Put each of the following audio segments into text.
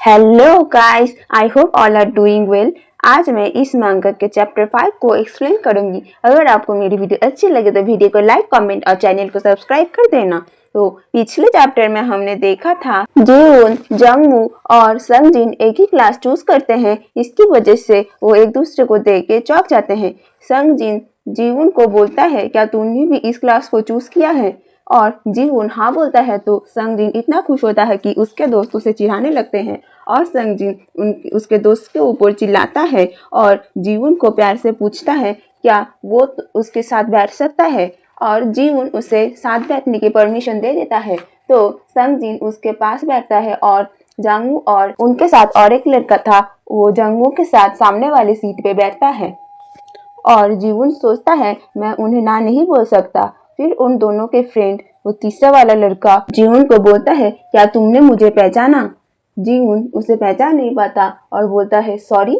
Hello guys, I hope all are doing well. आज मैं इस मांगा के चैप्टर 5 को एक्सप्लेन करूंगी। अगर आपको मेरी वीडियो अच्छी लगे तो वीडियो को लाइक, कमेंट और चैनल को सब्सक्राइब कर देना। तो पिछले चैप्टर में हमने देखा था जेउन, जंगवू और संगजिन एक ही क्लास चूज करते हैं। इसकी वजह से वो एक दूसरे को देख के चौंक जाते हैं। संगजिन जीवन को बोलता है, क्या तुमने भी इस क्लास को चूज किया है? और जीवन हाँ बोलता है तो संगजिन इतना खुश होता है कि उसके दोस्त उसे चिढ़ाने लगते हैं और संगजिन उसके दोस्त के ऊपर चिल्लाता है और जीवन को प्यार से पूछता है क्या वो उसके साथ बैठ सकता है, और जीवन उसे साथ बैठने की परमिशन दे देता है। तो संगजिन उसके पास बैठता है और जंगवू और उनके साथ और एक लड़का था, वो जंगवू के साथ सामने वाली सीट पे बैठता है और जीवन सोचता है मैं उन्हें ना नहीं बोल सकता। फिर उन दोनों के फ्रेंड, वो तीसरा वाला लड़का जीवन को बोलता है क्या तुमने मुझे पहचाना? जीवन उसे पहचान नहीं पाता और बोलता है सॉरी।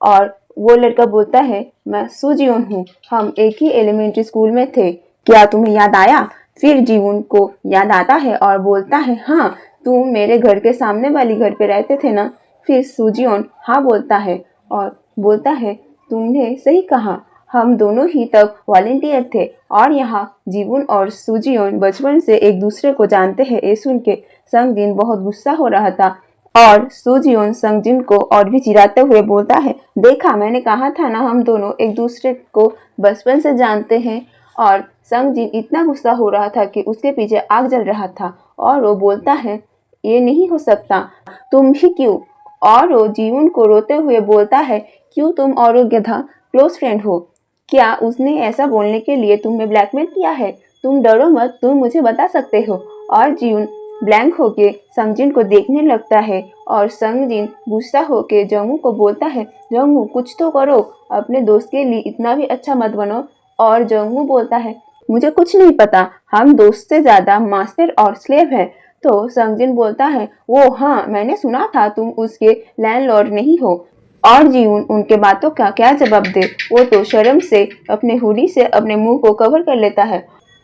और वो लड़का बोलता है मैं सुजीवन हूँ, हम एक ही एलिमेंट्री स्कूल में थे, क्या तुम्हें याद आया? फिर जीवन को याद आता है और बोलता है हाँ, तुम मेरे घर के सामने वाली घर पे रहते थे ना? फिर सुजीवन हाँ बोलता है और बोलता है तुमने सही कहा, हम दोनों ही तब वॉलेंटियर थे। और यहाँ जीवन और सुजीवन बचपन से एक दूसरे को जानते हैं। ये सुन के संगजिन बहुत गुस्सा हो रहा था और सुजीवन संगजिन को और भी चिढ़ाते हुए बोलता है देखा, मैंने कहा था ना हम दोनों एक दूसरे को बचपन से जानते हैं। और संगजिन इतना गुस्सा हो रहा था कि उसके पीछे आग जल रहा था और वो बोलता है ये नहीं हो सकता, तुम भी क्यों? और वो जीवन को रोते हुए बोलता है क्यों, तुम और वो गधा क्लोज फ्रेंड हो, क्या उसने ऐसा बोलने के लिए तुम्हें ब्लैकमेल किया है? तुम डरो मत, तुम मुझे बता सकते हो। और जीवन ब्लैंक होके संगजिन को देखने लगता है और संगजिन गुस्सा होके जंगवू को बोलता है जंगवू कुछ तो करो, अपने दोस्त के लिए इतना भी अच्छा मत बनो। और जंगवू बोलता है मुझे कुछ नहीं पता, हम दोस्त से ज्यादा मास्टर और स्लेव हैं। तो संगजिन बोलता है वो हाँ, मैंने सुना था तुम उसके लैंडलॉर्ड नहीं हो। और जीवन उनके बातों का क्या जवाब दे, वो तो शर्म से अपने हुडी से अपने मुंह को कवर कर लेता है।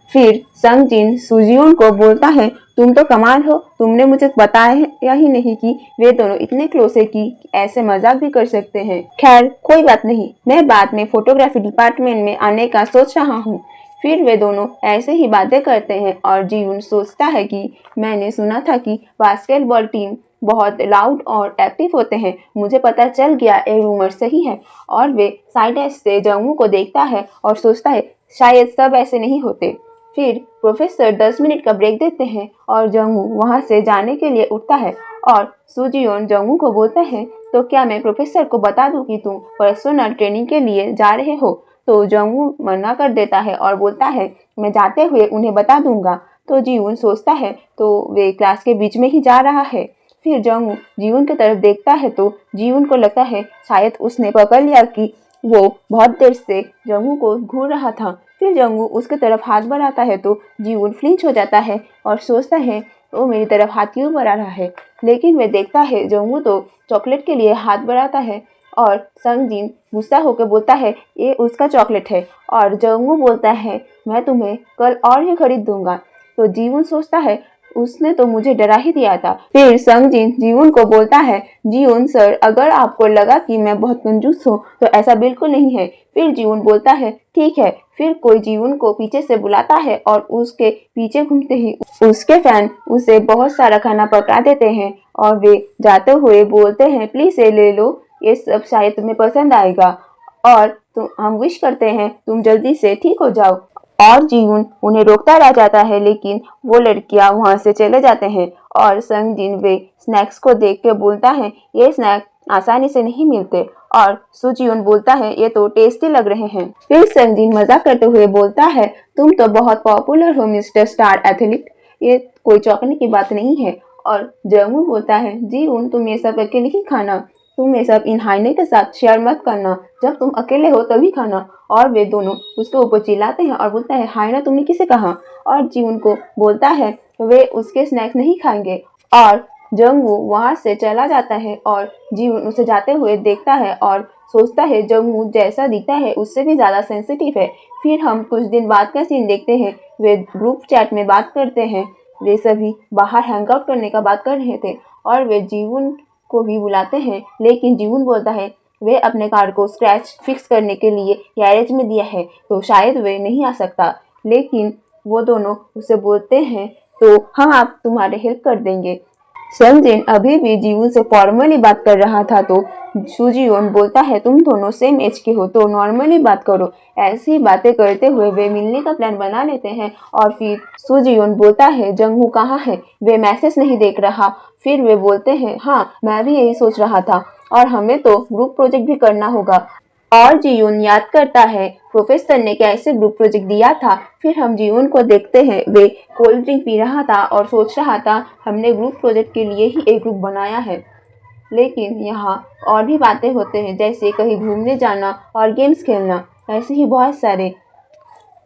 फिर संगजिन सुजीवन को बोलता है तुम तो कमाल हो, तुमने मुझे बताया ही नहीं कि वे दोनों इतने क्लोज है कि ऐसे मजाक भी कर सकते हैं। खैर कोई बात नहीं, मैं बाद में फोटोग्राफी डिपार्टमेंट में आने का सोच रहा हूँ। फिर वे दोनों ऐसे ही बातें करते हैं और जीवन सोचता है कि मैंने सुना था कि बास्केटबॉल टीम बहुत लाउड और एक्टिव होते हैं, मुझे पता चल गया ये रूमर सही है। और वे साइड से जंगवू को देखता है और सोचता है शायद सब ऐसे नहीं होते। फिर प्रोफेसर 10 मिनट का ब्रेक देते हैं और जंगवू वहां से जाने के लिए उठता है और सुजीवन जंगवू को बोलता है तो क्या मैं प्रोफेसर को बता दूं कि तुम पर्सनल ट्रेनिंग के लिए जा रहे हो? तो जंगवू मना कर देता है और बोलता है मैं जाते हुए उन्हें बता दूंगा। तो जीवन सोचता है तो वे क्लास के बीच में ही जा रहा है। फिर जंगवू जीवन की तरफ देखता है तो जीवन को लगता है शायद उसने पकड़ लिया कि वो बहुत देर से जंगवू को घूर रहा था। फिर जंगवू उसके तरफ हाथ बढ़ाता है तो जीवन फ्लिंच हो जाता है और सोचता है वो मेरी तरफ हाथ क्यों बढ़ा रहा है। लेकिन वह देखता है जंगवू तो चॉकलेट के लिए हाथ बढ़ाता है और संगजिन गुस्सा होकर बोलता है ये उसका चॉकलेट है। और जंगवू बोलता है मैं तुम्हें कल और ही खरीद दूंगा। तो जीवन सोचता है उसने तो मुझे डरा ही दिया था। फिर संगजिन जीवन को बोलता है जीवन सर, अगर आपको लगा कि मैं बहुत कंजूस हूँ तो ऐसा बिल्कुल नहीं है। फिर जीवन बोलता है ठीक है। फिर कोई जीवन को पीछे से बुलाता है और उसके पीछे घूमते ही उसके फैन उसे बहुत सारा खाना पकड़ा देते हैं और वे जाते हुए बोलते हैं प्लीज ये ले लो, ये सब शायद तुम्हें पसंद आएगा और हम विश करते हैं तुम जल्दी से ठीक हो जाओ। और जीवन उन्हें रोकता रह जाता है लेकिन वो लड़कियां वहां से चले जाते हैं और संगजिन वे स्नैक्स को देख के बोलता है ये स्नैक आसानी से नहीं मिलते। और सुजीवन बोलता है ये तो टेस्टी लग रहे हैं। फिर संगजिन मजाक करते हुए बोलता है तुम तो बहुत पॉपुलर हो मिस्टर स्टार एथलीट, ये कोई चौंकने की बात नहीं है। और जंगवू बोलता है जीवन तुम ये सब अकेले ही खाना, तुम ये सब इन हाइने के साथ शेयर मत करना, जब तुम अकेले हो तभी खाना। और वे दोनों उसके ऊपर चिल्लाते हैं और बोलता है हाइना तुमने किसे कहा? और जीवन को बोलता है वे उसके स्नैक्स नहीं खाएंगे। और जंगवू वहां से चला जाता है और जीवन उसे जाते हुए देखता है और सोचता है जंगवू जैसा दिखता है उससे भी ज्यादा सेंसिटिव है। फिर हम कुछ दिन बाद का सीन देखते हैं, वे ग्रुप चैट में बात करते हैं, वे सभी बाहर हैंग आउट करने का बात कर रहे थे और वे जीवन को भी बुलाते हैं, लेकिन जीवन बोलता है वे अपने कार को स्क्रैच फिक्स करने के लिए गैरेज में दिया है तो शायद वे नहीं आ सकता। लेकिन वो दोनों उसे बोलते हैं तो हम आप तुम्हारे हेल्प कर देंगे। संजय अभी भी जीवन से फॉर्मली बात कर रहा था तो सुजियोन बोलता है तुम दोनों सेम एज के हो तो नॉर्मली बात करो। ऐसी बातें करते हुए वे मिलने का प्लान बना लेते हैं और फिर सुजियोन बोलता है जंगू कहाँ है, वे मैसेज नहीं देख रहा। फिर वे बोलते हैं हाँ मैं भी यही सोच रहा था और हमें तो ग्रुप प्रोजेक्ट भी करना होगा। और जीवन याद करता है प्रोफेसर ने कैसे ग्रुप प्रोजेक्ट दिया था। फिर हम जीवन को देखते हैं वे कोल्ड ड्रिंक पी रहा था और सोच रहा था हमने ग्रुप प्रोजेक्ट के लिए ही एक ग्रुप बनाया है। लेकिन यहाँ और भी बातें होते हैं जैसे कहीं घूमने जाना और गेम्स खेलना, ऐसे ही बहुत सारे।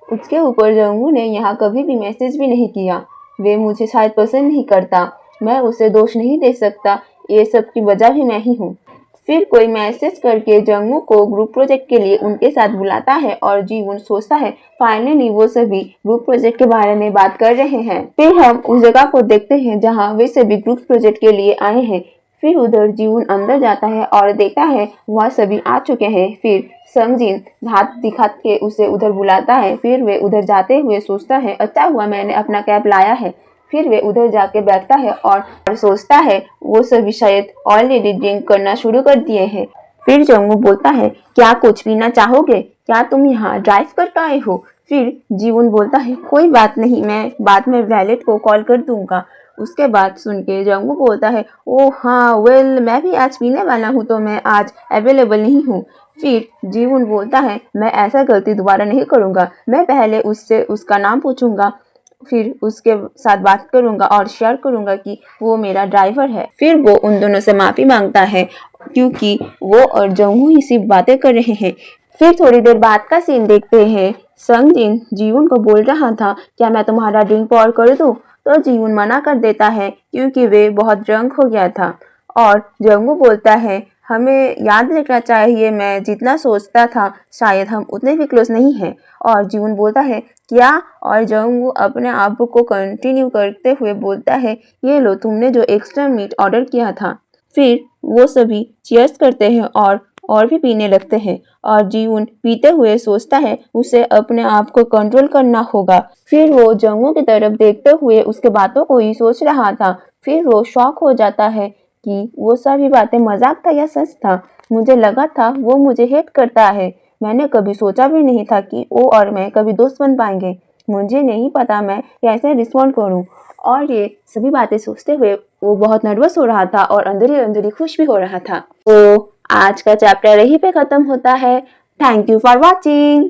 उसके ऊपर जंगू ने यहाँ कभी भी मैसेज भी नहीं किया। वे मुझे शायद पसंद नहीं करता, मैं उसे दोष नहीं दे सकता, ये सब की वजह भी मैं ही हूँ। फिर कोई मैसेज करके जंगू को ग्रुप प्रोजेक्ट के लिए उनके साथ बुलाता है और जीवन सोचता है फाइनली वो सभी ग्रुप प्रोजेक्ट के बारे में बात कर रहे हैं। फिर हम उस जगह को देखते हैं जहाँ वे सभी ग्रुप प्रोजेक्ट के लिए आए हैं। फिर उधर जीवन अंदर जाता है और देखता है वह सभी आ चुके हैं। फिर संगजिन हाथ दिखा के उसे उधर बुलाता है। फिर वे उधर जाते हुए सोचता है अच्छा हुआ मैंने अपना कैब लाया है। फिर वे उधर जाके बैठता है और सोचता है वो सभी शायद ऑलरेडी ड्रिंक करना शुरू कर दिए हैं। फिर जंगू बोलता है क्या कुछ पीना चाहोगे, क्या तुम यहाँ ड्राइव करके आए हो। फिर जीवन बोलता है कोई बात नहीं, मैं बाद में वैलेट को कॉल कर दूंगा। उसके बाद सुन के जंगू बोलता है ओह हाँ वेल मैं भी आज पीने वाला हूँ तो मैं आज अवेलेबल नहीं हूँ। फिर जीवन बोलता है मैं ऐसा गलती दोबारा नहीं करूँगा, मैं पहले उससे उसका नाम पूछूंगा, फिर उसके साथ बात करूंगा और शेयर करूंगा कि वो मेरा ड्राइवर है। फिर वो उन दोनों से माफ़ी मांगता है क्योंकि वो और जंगू ही सिर्फ बातें कर रहे हैं। फिर थोड़ी देर बाद का सीन देखते हैं। संगजिन जीवन को बोल रहा था क्या मैं तुम्हारा ड्रिंक पॉर कर दूं, तो जीवन मना कर देता है क्योंकि वे बहुत ड्रंक हो गया था। और जंगू बोलता है हमें याद रखना चाहिए मैं जितना सोचता था शायद हम उतने भी क्लोज नहीं हैं। और जीवन बोलता है क्या, और जंगू अपने आप को कंटिन्यू करते हुए बोलता है ये लो तुमने जो एक्स्ट्रा मीट ऑर्डर किया था। फिर वो सभी चीयर्स करते हैं और भी पीने लगते हैं और जीवन पीते हुए सोचता है उसे अपने आप को कंट्रोल करना होगा। फिर वो जंगू की तरफ देखते हुए उसके बातों को ही सोच रहा था। फिर वो शॉक हो जाता है कि वो सभी बातें मजाक था या सच था। मुझे लगा था वो मुझे हेट करता है, मैंने कभी सोचा भी नहीं था कि वो और मैं कभी दोस्त बन पाएंगे। मुझे नहीं पता मैं कैसे रिस्पॉन्ड करूं। और ये सभी बातें सोचते हुए वो बहुत नर्वस हो रहा था और अंदर ही अंदर ही खुश भी हो रहा था। तो आज का चैप्टर यहीं पे खत्म होता है। Thank you for watching.